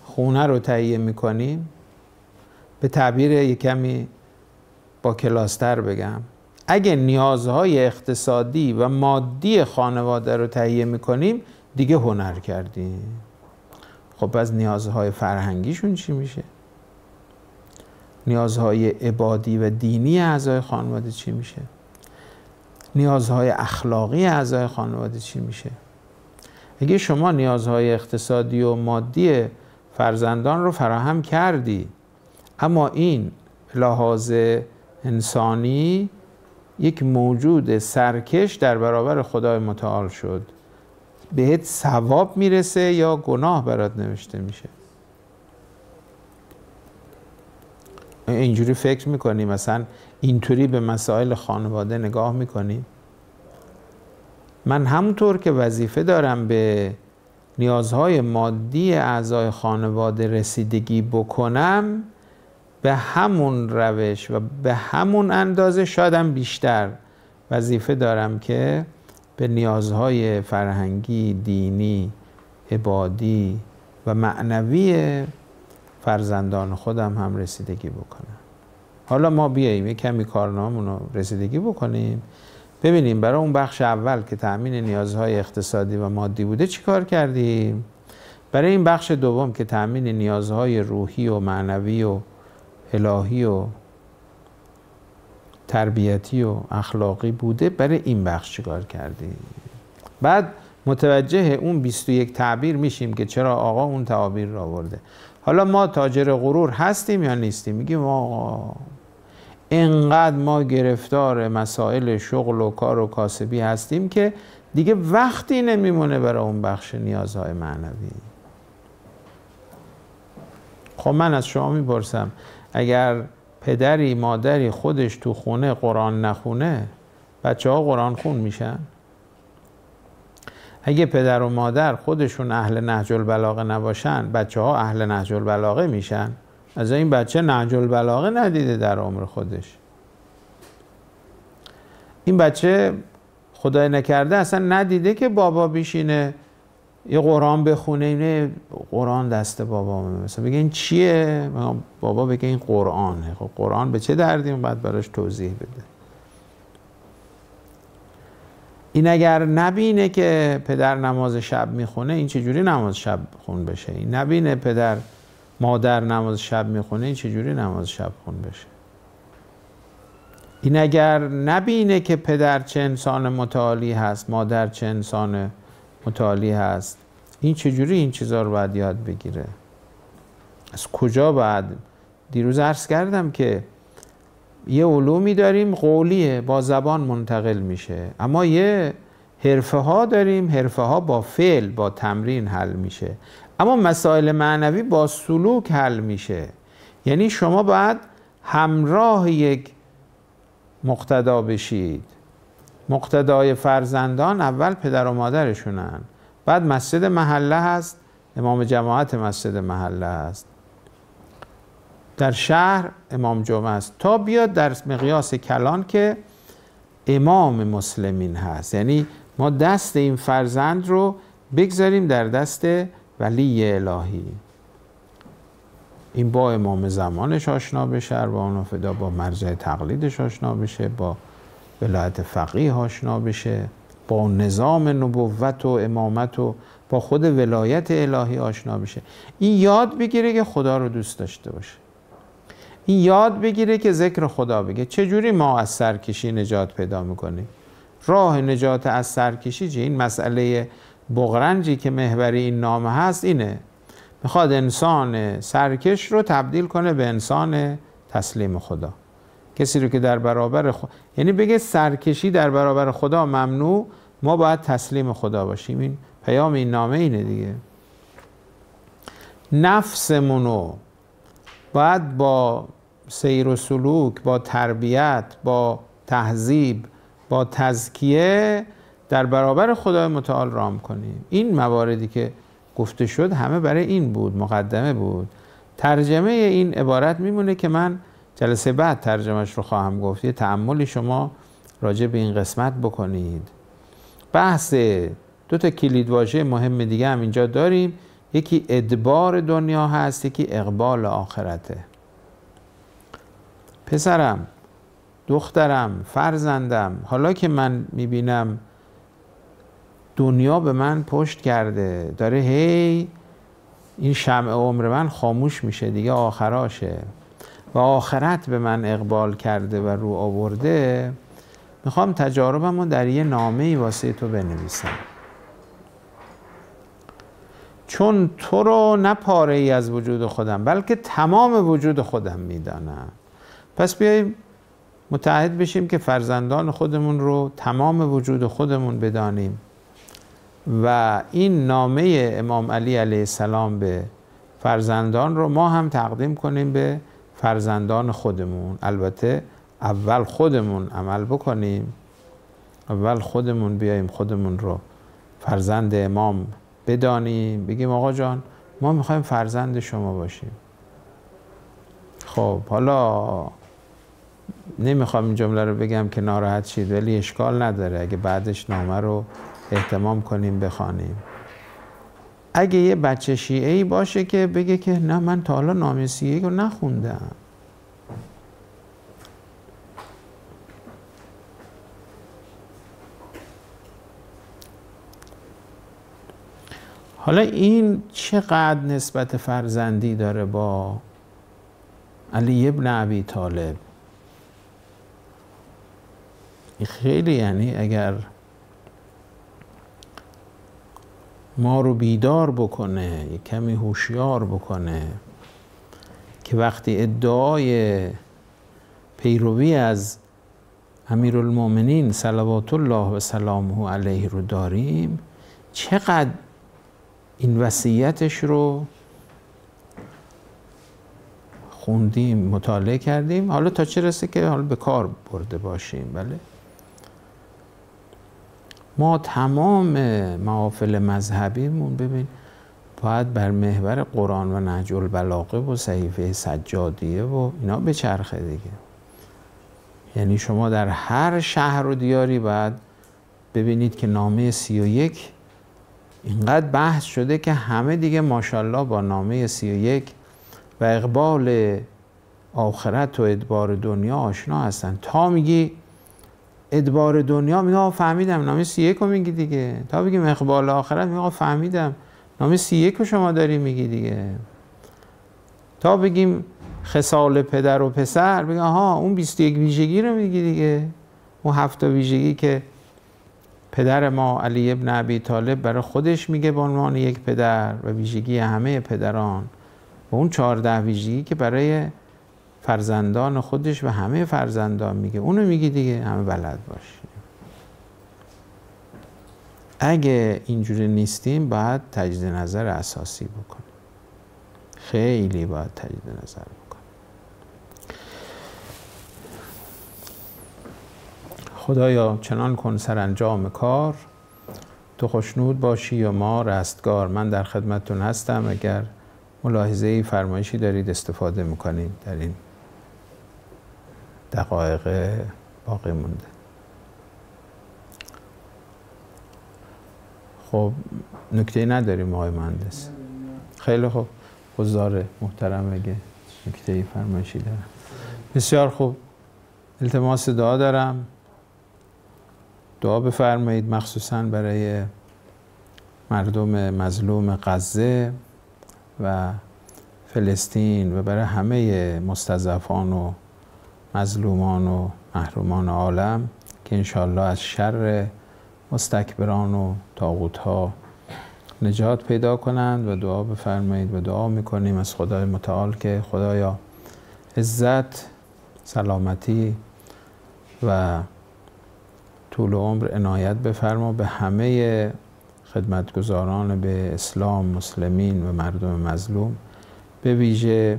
خونه رو تهیه میکنیم، به تعبیر یه کمی با کلاستر بگم، اگه نیازهای اقتصادی و مادی خانواده رو تهیه میکنیم دیگه هنر کردیم. خب از نیازهای فرهنگیشون چی میشه؟ نیازهای عبادی و دینی اعضای خانواده چی میشه؟ نیازهای اخلاقی اعضای خانواده چی میشه؟ اگه شما نیازهای اقتصادی و مادی فرزندان رو فراهم کردی، اما این لحاظ انسانی یک موجود سرکش در برابر خدای متعال شد، بهت ثواب میرسه یا گناه برات نوشته میشه؟ اینجوری فکر میکنی؟ مثلا اینطوری به مسائل خانواده نگاه میکنی؟ من همونطور که وظیفه دارم به نیازهای مادی اعضای خانواده رسیدگی بکنم، به همون روش و به همون اندازه شایدم بیشتر وظیفه دارم که به نیازهای فرهنگی، دینی، عبادی و معنوی فرزندان خودم هم رسیدگی بکنم. حالا ما بیاییم یک کمی کارنامه‌مون رو رسیدگی بکنیم، ببینیم برای اون بخش اول که تأمین نیازهای اقتصادی و مادی بوده چی کار کردیم، برای این بخش دوم که تأمین نیازهای روحی و معنوی و الهی و تربیتی و اخلاقی بوده، برای این بخش چی کار کردیم. بعد متوجه اون 21 تعبیر میشیم که چرا آقا اون تعابیر را آورده. حالا ما تاجر غرور هستیم یا نیستیم؟ میگیم آقا اینقدر ما گرفتار مسائل شغل و کار و کاسبی هستیم که دیگه وقتی نمیمونه برای اون بخش نیازهای معنوی. خب من از شما میپرسم، اگر پدری مادری خودش تو خونه قرآن نخونه، بچه ها قرآن خون میشن؟ اگه پدر و مادر خودشون اهل نهج البلاغه نباشن، بچه ها اهل نهج البلاغه میشن؟ از این بچه نهج البلاغه ندیده در عمر خودش. این بچه خدای نکرده اصلا ندیده که بابا بیشینه یه قرآن بخونه، اینه قرآن دست بابا مثلا بگه این چیه؟ بابا بگه این قرآنه. خب قرآن به چه دردی؟ بعد براش توضیح بده. این اگر نبینه که پدر نماز شب میخونه، این چجوری نماز شب خون بشه؟ این نبینه پدر مادر نماز شب میخونه، این چجوری نماز شب خون بشه؟ این اگر نبینه که پدر چه انسان متعالی هست، مادر چه انسان متعالی هست، این چجوری این چیزا رو باید یاد بگیره؟ از کجا باید؟ دیروز عرض کردم که یه علومی داریم قولیه، با زبان منتقل میشه، اما یه حرفه ها داریم، حرفه ها با فعل، با تمرین حل میشه، اما مسائل معنوی با سلوک حل میشه. یعنی شما باید همراه یک مقتدا بشید. مقتدای فرزندان اول پدر و مادرشونن، بعد مسجد محله هست، امام جماعت مسجد محله هست، در شهر امام جمعه است، تا بیاد در مقیاس کلان که امام مسلمین هست. یعنی ما دست این فرزند رو بگذاریم در دست ولی الهی. این با امام زمانش آشنا بشه، ارواحنا فدا، با مرجع تقلیدش آشنا بشه، با ولایت فقیه آشنا بشه، با نظام نبوت و امامت و با خود ولایت الهی آشنا بشه. این یاد بگیره که خدا رو دوست داشته باشه. این یاد بگیره که ذکر خدا بگه. چجوری ما از سرکشی نجات پیدا میکنیم؟ راه نجات از سرکشی چیه؟ این مسئله بغرنجی که محوری این نامه هست اینه. میخواد انسان سرکش رو تبدیل کنه به انسان تسلیم خدا. کسی رو که در برابر یعنی بگه سرکشی در برابر خدا ممنوع، ما باید تسلیم خدا باشیم. این پیام این نامه اینه دیگه. نفسمونو باید با سیر و سلوک، با تربیت، با تهذیب، با تزکیه در برابر خدای متعال رام کنیم. این مواردی که گفته شد همه برای این بود، مقدمه بود. ترجمه این عبارت میمونه که من جلسه بعد ترجمهش رو خواهم گفت. یه تأملی شما راجع به این قسمت بکنید. بحث دو تا کلیدواژه مهم دیگه هم اینجا داریم. یکی ادبار دنیا هست، یکی اقبال آخرته. پسرم، دخترم، فرزندم، حالا که من میبینم دنیا به من پشت کرده، داره هی این شمع عمر من خاموش میشه دیگه، آخراشه و آخرت به من اقبال کرده و رو آورده، میخوام تجاربمو در یه نامه‌ای واسه تو بنویسم، چون تو رو نه پاره ای از وجود خودم بلکه تمام وجود خودم میدانم. پس بیاییم متعهد بشیم که فرزندان خودمون رو تمام وجود خودمون بدانیم و این نامه امام علی علیه السلام به فرزندان رو ما هم تقدیم کنیم به فرزندان خودمون. البته اول خودمون عمل بکنیم، اول خودمون بیاییم خودمون رو فرزند امام بدانیم، بگیم آقا جان ما میخوایم فرزند شما باشیم. خب حالا نمیخوام این جمله رو بگم که ناراحت شید، ولی اشکال نداره اگه بعدش نامه رو اهتمام کنیم بخوانیم. اگه یه بچه شیعه‌ای باشه که بگه که نه من تا حالا نامه سی رو نخوندم، حالا این چقدر نسبت فرزندی داره با علی ابن ابی طالب؟ خیلی، یعنی اگر ما رو بیدار بکنه، یک کمی هوشیار بکنه که وقتی ادعای پیروی از امیرالمومنین صلوات الله و سلامه علیه رو داریم، چقدر این وصیتش رو خوندیم، مطالعه کردیم، حالا تا چه رسه که حالا به کار برده باشیم. بله ما تمام محافل مذهبیمون ببین باید بر محور قرآن و نهج البلاغه و صحیفه سجادیه و اینا بچرخه دیگه. یعنی شما در هر شهر و دیاری باید ببینید که نامه 31 اینقدر بحث شده که همه دیگه ماشاءالله با نامه 31 و اقبال آخرت و ادبار دنیا آشنا هستن. تا میگی ادبار دنیا میگه فهمیدم نامه 31 رو میگی دیگه، تا بگیم اقبال آخرت میگه فهمیدم نامه 31 رو شما داری میگی دیگه، تا بگیم خصال پدر و پسر بگه آها اون 21 ویژگی رو میگی دیگه، اون 7 ویژگی که پدر ما علی ابن ابی طالب برای خودش میگه به عنوان یک پدر و ویژگی همه پدران، و اون 14 ویژگی که برای فرزندان خودش و همه فرزندان میگه، اونو میگی دیگه، همه بلد باشی. اگه اینجوری نیستیم باید تجدید نظر اساسی بکنیم، خیلی باید تجدید نظر بکنیم. خدایا چنان کن سرانجام کار، تو خوشنود باشی و ما رستگار. من در خدمتتون هستم، اگر ملاحظه‌ای فرمایشی دارید استفاده میکنیم در این دقایق باقی مونده. خب نکته نداریم آقای مهندس؟ خیلی خوب، حضار محترم اگه نکته فرمایشی دارم. بسیار خوب، التماس دعا دارم، دعا بفرمایید مخصوصاً برای مردم مظلوم غزه و فلسطین و برای همه مستضعفان و مظلومان و محرومان عالم که انشاءالله از شر مستکبران و طاغوت‌ها نجات پیدا کنند و دعا بفرمایید و دعا میکنیم از خدای متعال که خدایا عزت، سلامتی و طول عمر عنایت بفرما به همه خدمتگزاران به اسلام، مسلمین و مردم مظلوم، به ویژه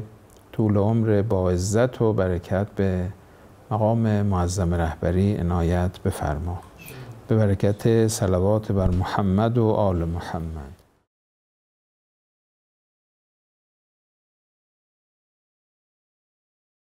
طول عمر با عزت و برکت به مقام معظم رهبری عنایت بفرما، به برکت صلوات بر محمد و آل محمد.